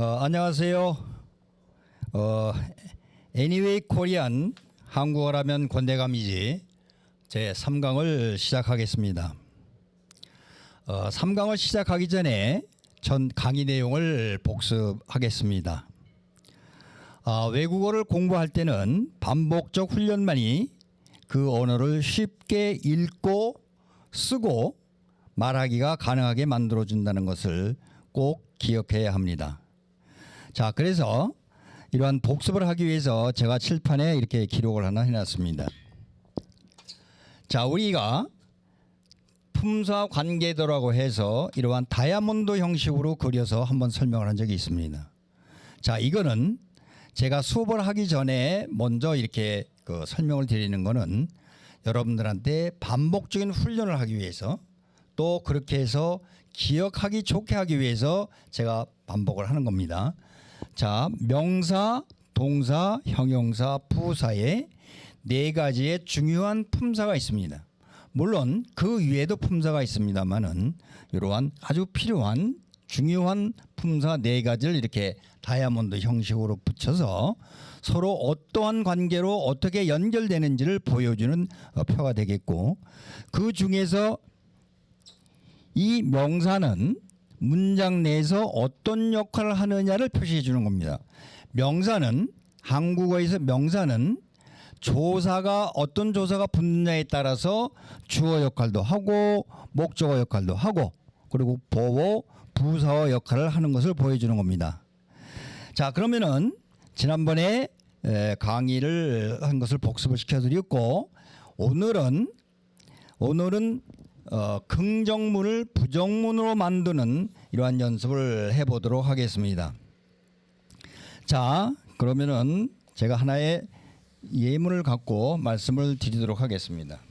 안녕하세요. 애니웨이 코리안 한국어라면 권대감이지 제 3강을 시작하겠습니다. 3강을 시작하기 전에 전 강의 내용을 복습하겠습니다. 외국어를 공부할 때는 반복적 훈련만이 그 언어를 쉽게 읽고 쓰고 말하기가 가능하게 만들어준다는 것을 꼭 기억해야 합니다. 자, 그래서 이러한 복습을 하기 위해서 제가 칠판에 이렇게 기록을 하나 해놨습니다. 자, 우리가 품사 관계도라고 해서 이러한 다이아몬드 형식으로 그려서 한번 설명을 한 적이 있습니다. 자, 이거는 제가 수업을 하기 전에 먼저 이렇게 설명을 드리는 거는 여러분들한테 반복적인 훈련을 하기 위해서 또 그렇게 해서 기억하기 좋게 하기 위해서 제가 반복을 하는 겁니다. 자, 명사, 동사, 형용사, 부사에 네 가지의 중요한 품사가 있습니다. 물론 그 위에도 품사가 있습니다만은 이러한 아주 필요한 중요한 품사 네 가지를 이렇게 다이아몬드 형식으로 붙여서 서로 어떠한 관계로 어떻게 연결되는지를 보여주는 표가 되겠고, 그 중에서 이 명사는 문장 내에서 어떤 역할을 하느냐를 표시해 주는 겁니다. 명사는 한국어에서 명사는 조사가 어떤 조사가 붙느냐에 따라서 주어 역할도 하고 목적어 역할도 하고 그리고 보어 부사어 역할을 하는 것을 보여주는 겁니다. 자, 그러면은 지난번에 강의를 한 것을 복습을 시켜드렸고 오늘은 긍정문을 부정문으로 만드는 이러한 연습을 해보도록 하겠습니다. 자, 그러면은 제가 하나의 예문을 갖고 말씀을 드리도록 하겠습니다.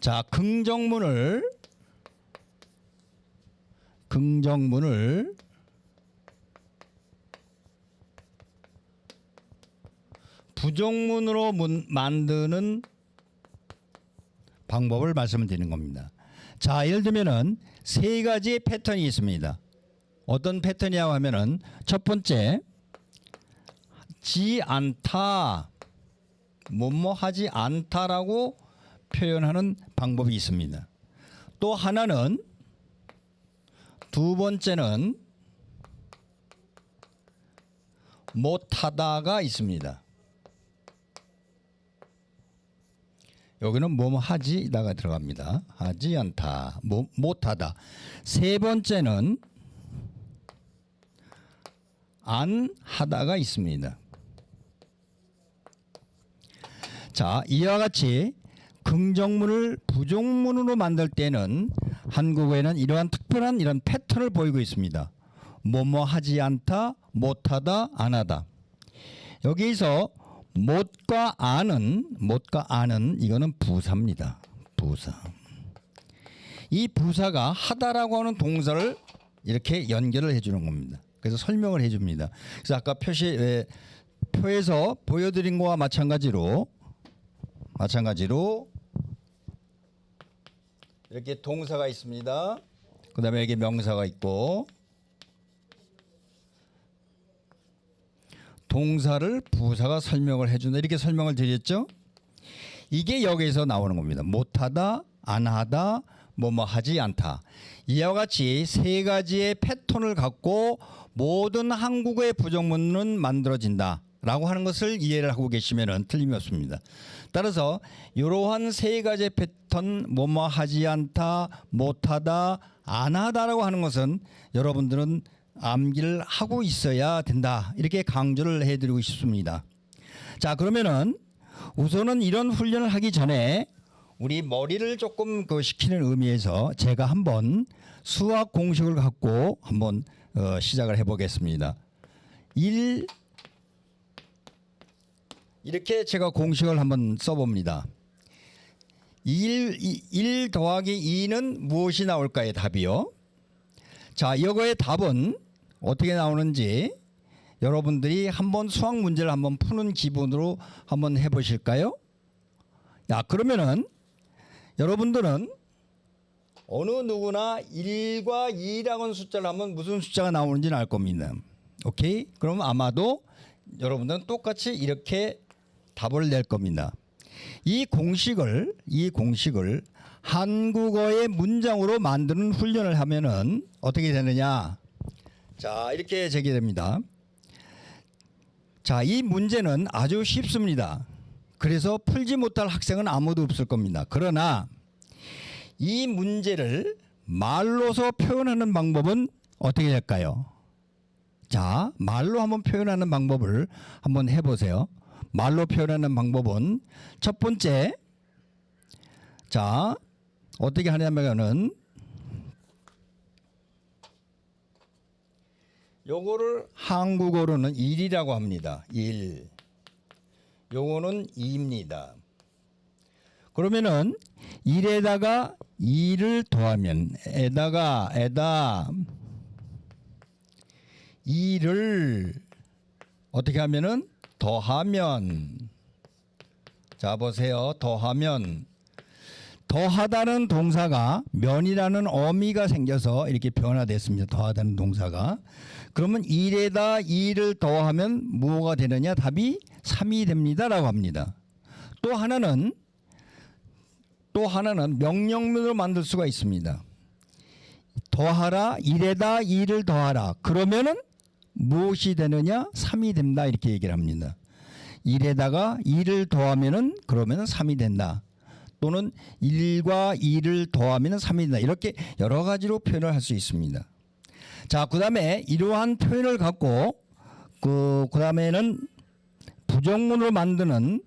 자, 긍정문을 부정문으로 만드는 방법을 말씀을 드리는 겁니다. 자, 예를 들면은 세 가지의 패턴이 있습니다. 어떤 패턴이라고 하면은 첫 번째, 지 않다, 뭐뭐 하지 않다라고 표현하는 방법이 있습니다. 또 하나는, 두 번째는 못하다가 있습니다. 여기는 뭐뭐 하지다가 들어갑니다. 하지 않다, 못하다. 세 번째는 안 하다가 있습니다. 자, 이와 같이 긍정문을 부정문으로 만들 때는 한국어에는 이러한 특별한 이런 패턴을 보이고 있습니다. 뭐뭐 하지 않다, 못하다, 안 하다. 여기서 못과 안은 이거는 부사입니다. 부사. 이 부사가 하다라고 하는 동사를 이렇게 연결을 해주는 겁니다. 그래서 설명을 해줍니다. 그래서 아까 표에서 보여드린 것과 마찬가지로 이렇게 동사가 있습니다. 그 다음에 여기 명사가 있고 동사를 부사가 설명을 해준다. 이렇게 설명을 드렸죠. 이게 여기에서 나오는 겁니다. 못하다, 안하다, 뭐뭐 하지 않다. 이와 같이 세 가지의 패턴을 갖고 모든 한국어의 부정문은 만들어진다 라고 하는 것을 이해를 하고 계시면 틀림이 없습니다. 따라서 이러한 세 가지의 패턴, 뭐뭐 하지 않다, 못하다, 안하다라고 하는 것은 여러분들은 암기를 하고 있어야 된다. 이렇게 강조를 해드리고 싶습니다. 자, 그러면은 우선은 이런 훈련을 하기 전에 우리 머리를 조금 식히는 의미에서 제가 한번 수학 공식을 갖고 한번 시작을 해보겠습니다. 이렇게 제가 공식을 한번 써봅니다. 1 더하기 2는 무엇이 나올까요? 답이요. 자, 이거의 답은 어떻게 나오는지 여러분들이 한번 수학 문제를 한번 푸는 기분으로 한번 해보실까요? 야, 그러면은 여러분들은 어느 누구나 1과 2라는 숫자를 하면 무슨 숫자가 나오는지는 알 겁니다. 오케이? 그럼 아마도 여러분들은 똑같이 이렇게 답을 낼 겁니다. 이 공식을 한국어의 문장으로 만드는 훈련을 하면은 어떻게 되느냐? 자, 이렇게 제기됩니다. 자, 이 문제는 아주 쉽습니다. 그래서 풀지 못할 학생은 아무도 없을 겁니다. 그러나 이 문제를 말로서 표현하는 방법은 어떻게 될까요? 자, 말로 한번 표현하는 방법을 한번 해보세요. 말로 표현하는 방법은 첫 번째, 자, 어떻게 하냐면은 요거를 한국어로는 1이라고 합니다. 1. 요거는 2입니다. 그러면은 1에다가 2를 더하면 에다 2를 어떻게 하면은 더하면, 자 보세요. 더하다는 동사가 면이라는 어미가 생겨서 이렇게 변화됐습니다. 더하다는 동사가. 그러면 1에다 2를 더하면 뭐가 되느냐? 답이 3이 됩니다라고 합니다. 또 하나는 명령문으로 만들 수가 있습니다. 더하라, 1에다 2를 더하라. 그러면은 무엇이 되느냐? 3이 된다, 이렇게 얘기를 합니다. 1에다가 2를 더하면은 그러면은 3이 된다. 또는 1과 2를 더하면은 3이 된다. 이렇게 여러 가지로 표현을 할 수 있습니다. 자, 그다음에 이러한 표현을 갖고 그다음에는 부정문으로 만드는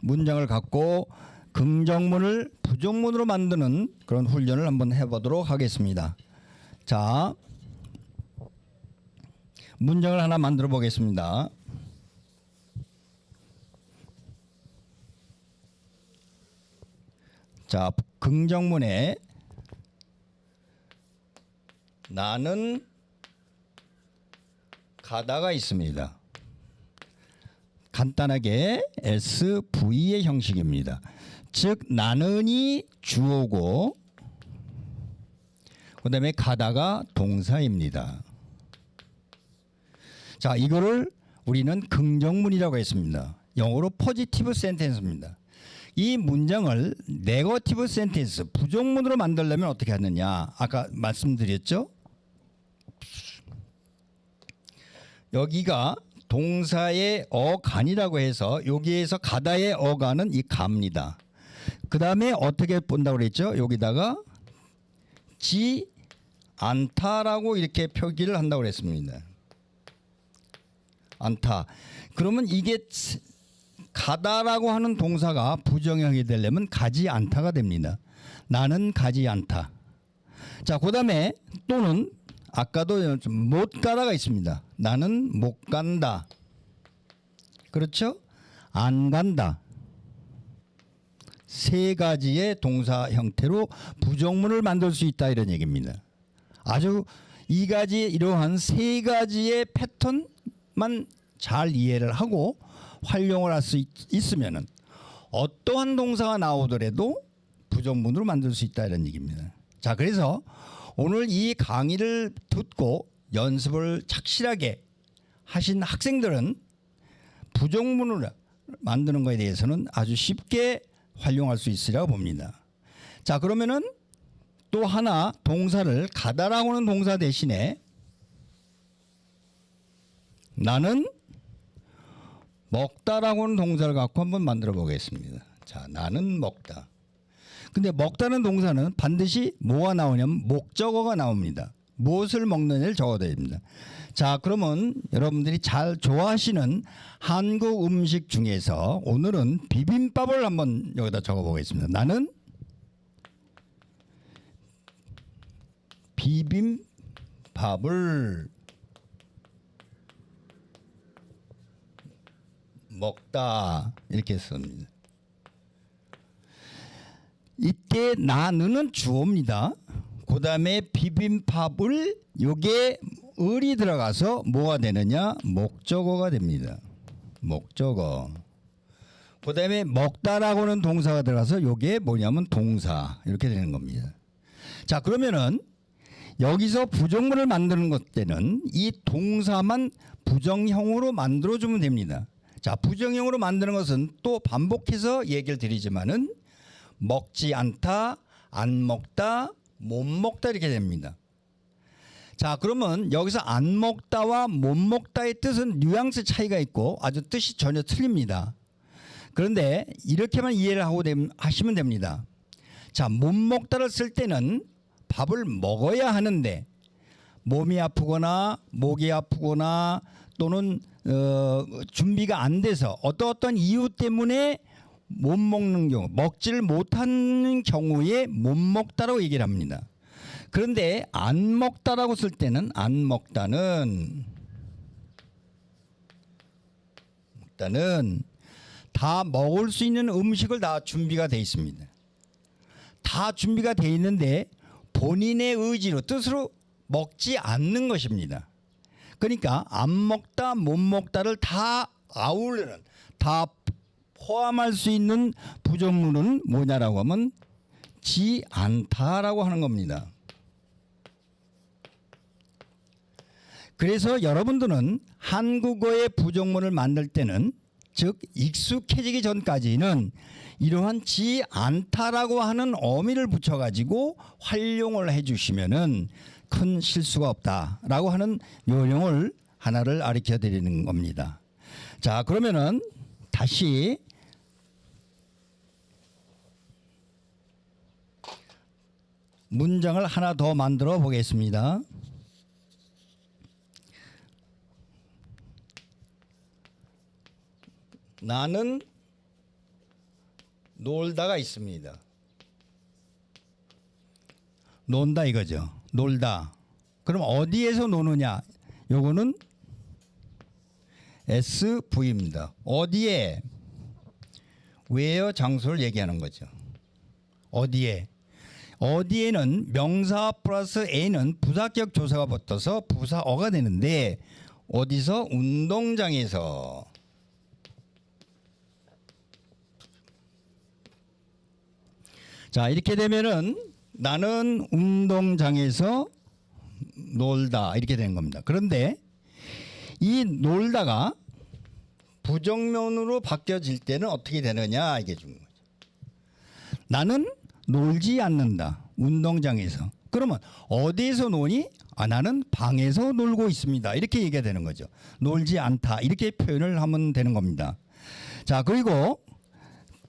문장을 갖고 긍정문을 부정문으로 만드는 그런 훈련을 한번 해보도록 하겠습니다. 자, 문장을 하나 만들어 보겠습니다. 자, 긍정문에 나는 가다가 있습니다. 간단하게 SV의 형식입니다. 즉 나는이 주어고 그 다음에 가다가 동사입니다. 자, 이거를 우리는 긍정문이라고 했습니다. 영어로 포지티브 센텐스입니다. 이 문장을 네거티브 센텐스, 부정문으로 만들려면 어떻게 하느냐? 아까 말씀드렸죠? 여기가 동사의 어간이라고 해서 여기에서 가다의 어간은 이 가입니다. 그 다음에 어떻게 본다고 그랬죠? 여기다가 지 않다라고 이렇게 표기를 한다고 그랬습니다. 않다. 그러면 이게 가다라고 하는 동사가 부정형이 되려면 가지 않다가 됩니다. 나는 가지 않다. 자, 그 다음에 또는 아까도 못 가다가 있습니다. 나는 못 간다. 그렇죠? 안 간다. 세 가지의 동사 형태로 부정문을 만들 수 있다, 이런 얘기입니다. 아주 이 가지 이러한 세 가지의 패턴만 잘 이해를 하고 활용을 할 수 있으면은 어떠한 동사가 나오더라도 부정문으로 만들 수 있다, 이런 얘기입니다. 자, 그래서 오늘 이 강의를 듣고 연습을 착실하게 하신 학생들은 부정문을 만드는 것에 대해서는 아주 쉽게 활용할 수 있으리라고 봅니다. 자, 그러면은 또 하나 동사를 가다라고 하는 동사 대신에 나는 먹다라고 하는 동사를 갖고 한번 만들어 보겠습니다. 자, 나는 먹다. 근데 먹다는 동사는 반드시 뭐가 나오냐면 목적어가 나옵니다. 무엇을 먹느냐를 적어야 됩니다. 자, 그러면 여러분들이 잘 좋아하시는 한국 음식 중에서 오늘은 비빔밥을 한번 여기다 적어 보겠습니다. 나는 비빔밥을 먹다, 이렇게 씁니다. 이때 나는 주어입니다. 그 다음에 비빔밥을 요게 을이 들어가서 뭐가 되느냐? 목적어가 됩니다. 목적어. 그다음에 먹다라고는 동사가 들어가서 요게 뭐냐면 동사 이렇게 되는 겁니다. 자, 그러면은 여기서 부정문을 만드는 것 때는 이 동사만 부정형으로 만들어주면 됩니다. 자, 부정형으로 만드는 것은 또 반복해서 얘기를 드리지만은 먹지 않다, 안 먹다, 못 먹다 이렇게 됩니다. 자, 그러면 여기서 안 먹다와 못 먹다의 뜻은 뉘앙스 차이가 있고 아주 뜻이 전혀 틀립니다. 그런데 이렇게만 이해를 하고 하시면 됩니다. 자, 못 먹다를 쓸 때는 밥을 먹어야 하는데 몸이 아프거나 목이 아프거나 또는 준비가 안 돼서 어떤 이유 때문에 못 먹는 경우, 먹지를 못하는 경우에 못 먹다라고 얘기를 합니다. 그런데 안 먹다라고 쓸 때는 안 먹다는 다 먹을 수 있는 음식을 다 준비가 돼 있습니다. 다 준비가 돼 있는데 본인의 의지로 뜻으로 먹지 않는 것입니다. 그러니까 안 먹다 못 먹다를 다 아우르는 다 포함할 수 있는 부정문은 뭐냐라고 하면 지 않다라고 하는 겁니다. 그래서 여러분들은 한국어의 부정문을 만들 때는 즉 익숙해지기 전까지는 이러한 지 않다라고 하는 어미를 붙여가지고 활용을 해주시면은 큰 실수가 없다라고 하는 요령을 하나를 가르쳐 드리는 겁니다. 자, 그러면은 다시 문장을 하나 더 만들어 보겠습니다. 나는 놀다가 있습니다. 논다 이거죠. 놀다. 그럼 어디에서 노느냐? 요거는 SV입니다. 어디에? where 장소를 얘기하는 거죠. 어디에? 어디에는 명사 플러스 A는 부사격 조사가 붙어서 부사어가 되는데 어디서? 운동장에서. 자, 이렇게 되면은 나는 운동장에서 놀다 이렇게 되는 겁니다. 그런데 이 놀다가 부정문으로 바뀌어질 때는 어떻게 되느냐 이게 중요한 거죠. 나는 놀지 않는다. 운동장에서. 그러면 어디에서 노니? 나는 방에서 놀고 있습니다. 이렇게 얘기가 되는 거죠. 놀지 않다. 이렇게 표현을 하면 되는 겁니다. 자, 그리고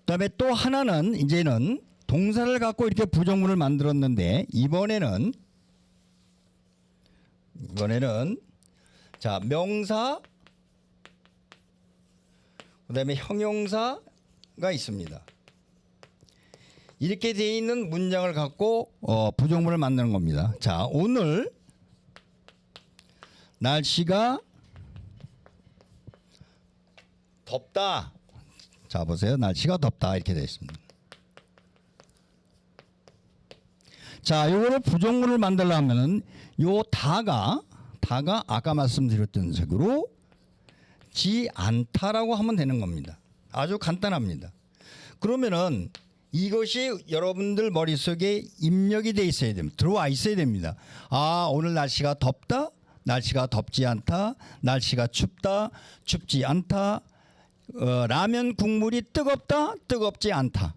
그다음에 또 하나는 이제는 동사를 갖고 이렇게 부정문을 만들었는데 이번에는 자, 명사 그다음에 형용사가 있습니다. 이렇게 되어 있는 문장을 갖고 부정문을 만드는 겁니다. 자, 오늘 날씨가 덥다. 자, 보세요. 날씨가 덥다 이렇게 되어 있습니다. 자, 요거를 부정문을 만들려면은 요 다가 아까 말씀드렸던 식으로 지 않다라고 하면 되는 겁니다. 아주 간단합니다. 그러면은 이것이 여러분들 머릿속에 입력이 돼 있어야 됩니다. 들어와 있어야 됩니다. 오늘 날씨가 덥다. 날씨가 덥지 않다. 날씨가 춥다. 춥지 않다. 라면 국물이 뜨겁다. 뜨겁지 않다.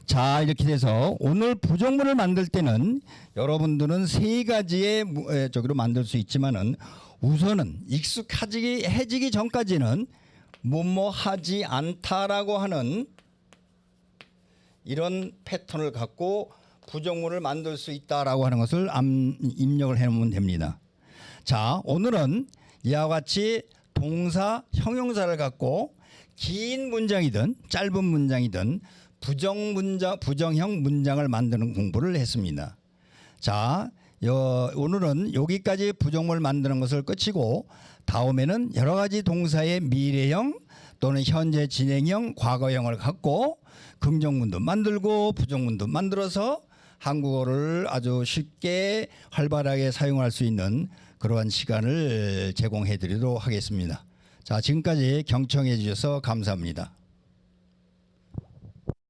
자, 이렇게 돼서 오늘 부정문을 만들 때는 여러분들은 세 가지의 저기로 만들 수 있지만은 우선은 익숙해지기 전까지는 뭐뭐 하지 않다라고 하는 이런 패턴을 갖고 부정문을 만들 수 있다라고 하는 것을 입력을 해 놓으면 됩니다. 자, 오늘은 이와 같이 동사, 형용사를 갖고 긴 문장이든 짧은 문장이든 부정형 문장을 만드는 공부를 했습니다. 자, 오늘은 여기까지 부정문을 만드는 것을 끝이고 다음에는 여러 가지 동사의 미래형 또는 현재 진행형, 과거형을 갖고 긍정문도 만들고 부정문도 만들어서 한국어를 아주 쉽게 활발하게 사용할 수 있는 그러한 시간을 제공해 드리도록 하겠습니다. 자, 지금까지 경청해 주셔서 감사합니다.